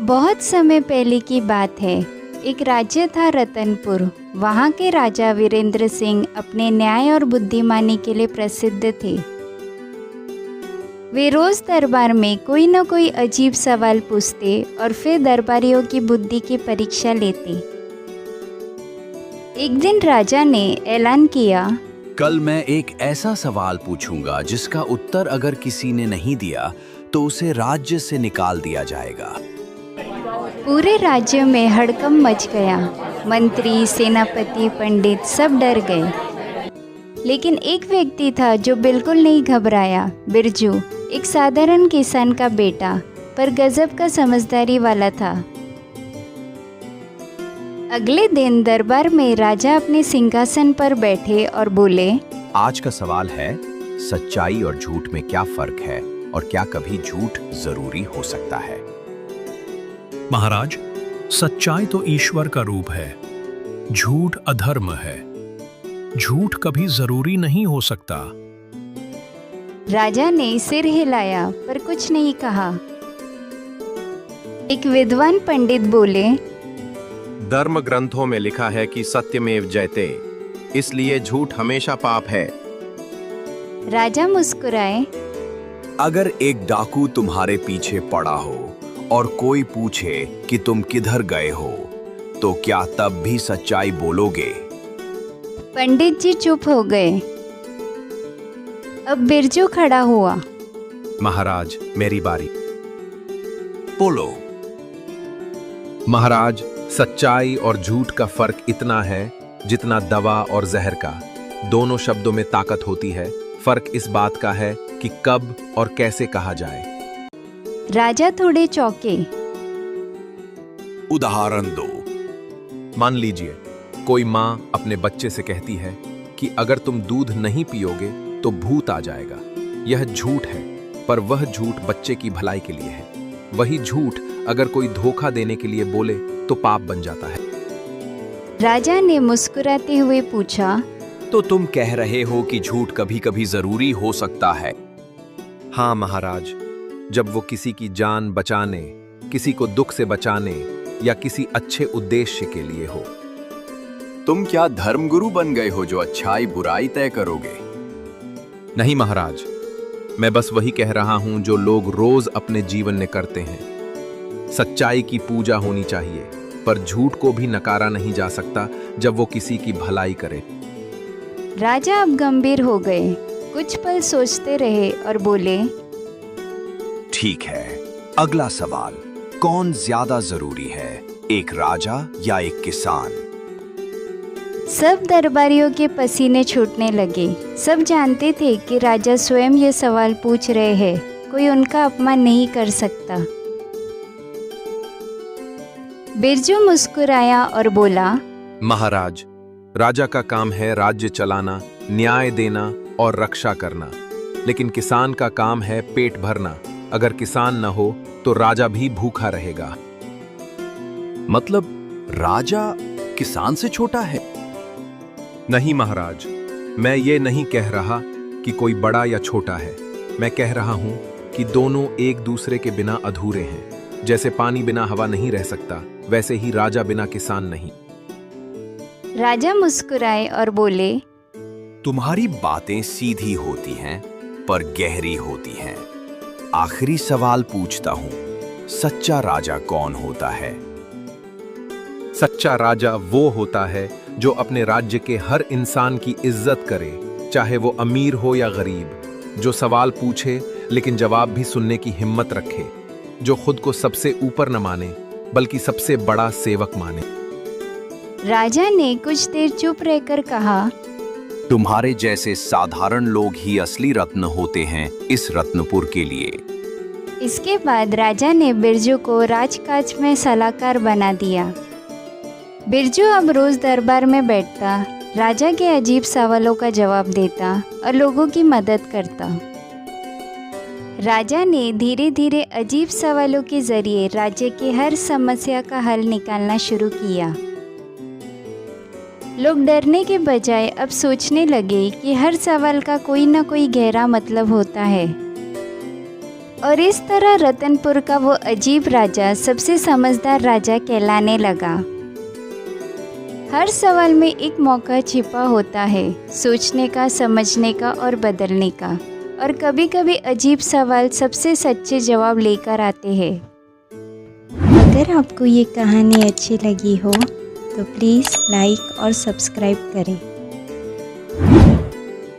बहुत समय पहले की बात है। एक राज्य था रतनपुर। वहाँ के राजा वीरेंद्र सिंह अपने न्याय और बुद्धिमानी के लिए प्रसिद्ध थे। वे रोज दरबार में कोई न कोई अजीब सवाल पूछते और फिर दरबारियों की बुद्धि की परीक्षा लेते। एक दिन राजा ने ऐलान किया, कल मैं एक ऐसा सवाल पूछूंगा जिसका उत्तर अगर किसी ने नहीं दिया तो उसे राज्य से निकाल दिया जाएगा। पूरे राज्य में हड़कंप मच गया। मंत्री, सेनापति, पंडित सब डर गए। लेकिन एक व्यक्ति था जो बिल्कुल नहीं घबराया। बिरजू, एक साधारण किसान का बेटा, पर गजब का समझदारी वाला था। अगले दिन दरबार में राजा अपने सिंहासन पर बैठे और बोले, आज का सवाल है, सच्चाई और झूठ में क्या फर्क है और क्या कभी झूठ जरूरी हो सकता है? महाराज, सच्चाई तो ईश्वर का रूप है, झूठ अधर्म है। झूठ कभी जरूरी नहीं हो सकता। राजा ने सिर हिलाया पर कुछ नहीं कहा। एक विद्वान पंडित बोले, धर्म ग्रंथों में लिखा है कि सत्यमेव जयते, इसलिए झूठ हमेशा पाप है। राजा मुस्कुराए। अगर एक डाकू तुम्हारे पीछे पड़ा हो और कोई पूछे कि तुम किधर गए हो, तो क्या तब भी सच्चाई बोलोगे? पंडित जी चुप हो गए। अब बिरजू खड़ा हुआ। महाराज, मेरी बारी। बोलो। महाराज, सच्चाई और झूठ का फर्क इतना है जितना दवा और जहर का। दोनों शब्दों में ताकत होती है। फर्क इस बात का है कि कब और कैसे कहा जाए। राजा थोड़े चौंके। उदाहरण दो। मान लीजिए, कोई माँ अपने बच्चे से कहती है कि अगर तुम दूध नहीं पियोगे तो भूत आ जाएगा। यह झूठ है, पर वह झूठ बच्चे की भलाई के लिए है। वही झूठ अगर कोई धोखा देने के लिए बोले तो पाप बन जाता है। राजा ने मुस्कुराते हुए पूछा, तो तुम कह रहे हो कि झूठ कभी कभी जरूरी हो सकता है? हाँ महाराज, जब वो किसी की जान बचाने, किसी को दुख से बचाने या किसी अच्छे उद्देश्य के लिए हो। तुम क्या धर्मगुरु बन गए हो जो अच्छाई बुराई तय करोगे? नहीं महाराज, मैं बस वही कह रहा हूं जो लोग रोज अपने जीवन में करते हैं। सच्चाई की पूजा होनी चाहिए, पर झूठ को भी नकारा नहीं जा सकता जब वो किसी की भलाई करे। राजा अब गंभीर हो गए। कुछ पल सोचते रहे और बोले, ठीक है, अगला सवाल, कौन ज्यादा जरूरी है, एक राजा या एक किसान? सब दरबारियों के पसीने छूटने लगे। सब जानते थे कि राजा स्वयं ये सवाल पूछ रहे हैं, कोई उनका अपमान नहीं कर सकता। बिरजू मुस्कुराया और बोला, महाराज, राजा का काम है राज्य चलाना, न्याय देना और रक्षा करना, लेकिन किसान का काम है पेट भरना। अगर किसान न हो तो राजा भी भूखा रहेगा। मतलब राजा किसान से छोटा है? नहीं महाराज, मैं ये नहीं कह रहा कि कोई बड़ा या छोटा है। मैं कह रहा हूं कि दोनों एक दूसरे के बिना अधूरे हैं। जैसे पानी बिना हवा नहीं रह सकता, वैसे ही राजा बिना किसान नहीं। राजा मुस्कुराए और बोले, तुम्हारी बातें सीधी होती हैं पर गहरी होती हैं। आखिरी सवाल पूछता हूं, सच्चा राजा कौन होता है? सच्चा राजा वो होता है जो अपने राज्य के हर इंसान की इज्जत करे, चाहे वो अमीर हो या गरीब। जो सवाल पूछे लेकिन जवाब भी सुनने की हिम्मत रखे। जो खुद को सबसे ऊपर न माने बल्कि सबसे बड़ा सेवक माने। राजा ने कुछ देर चुप रहकर कहा, तुम्हारे जैसे साधारण लोग ही असली रत्न होते हैं इस रत्नपुर के लिए। इसके बाद राजा ने बिरजू को राजकाज में सलाहकार बना दिया। बिरजू अब रोज दरबार में बैठता, राजा के अजीब सवालों का जवाब देता और लोगों की मदद करता। राजा ने धीरे धीरे अजीब सवालों के जरिए राज्य की हर समस्या का हल निकालना शुरू किया। लोग डरने के बजाय अब सोचने लगे कि हर सवाल का कोई ना कोई गहरा मतलब होता है और इस तरह रतनपुर का वो अजीब राजा सबसे समझदार राजा कहलाने लगा। हर सवाल में एक मौका छिपा होता है, सोचने का, समझने का और बदलने का। और कभी कभी अजीब सवाल सबसे सच्चे जवाब लेकर आते हैं। अगर आपको ये कहानी अच्छी लगी हो तो प्लीज़ लाइक और सब्सक्राइब करें।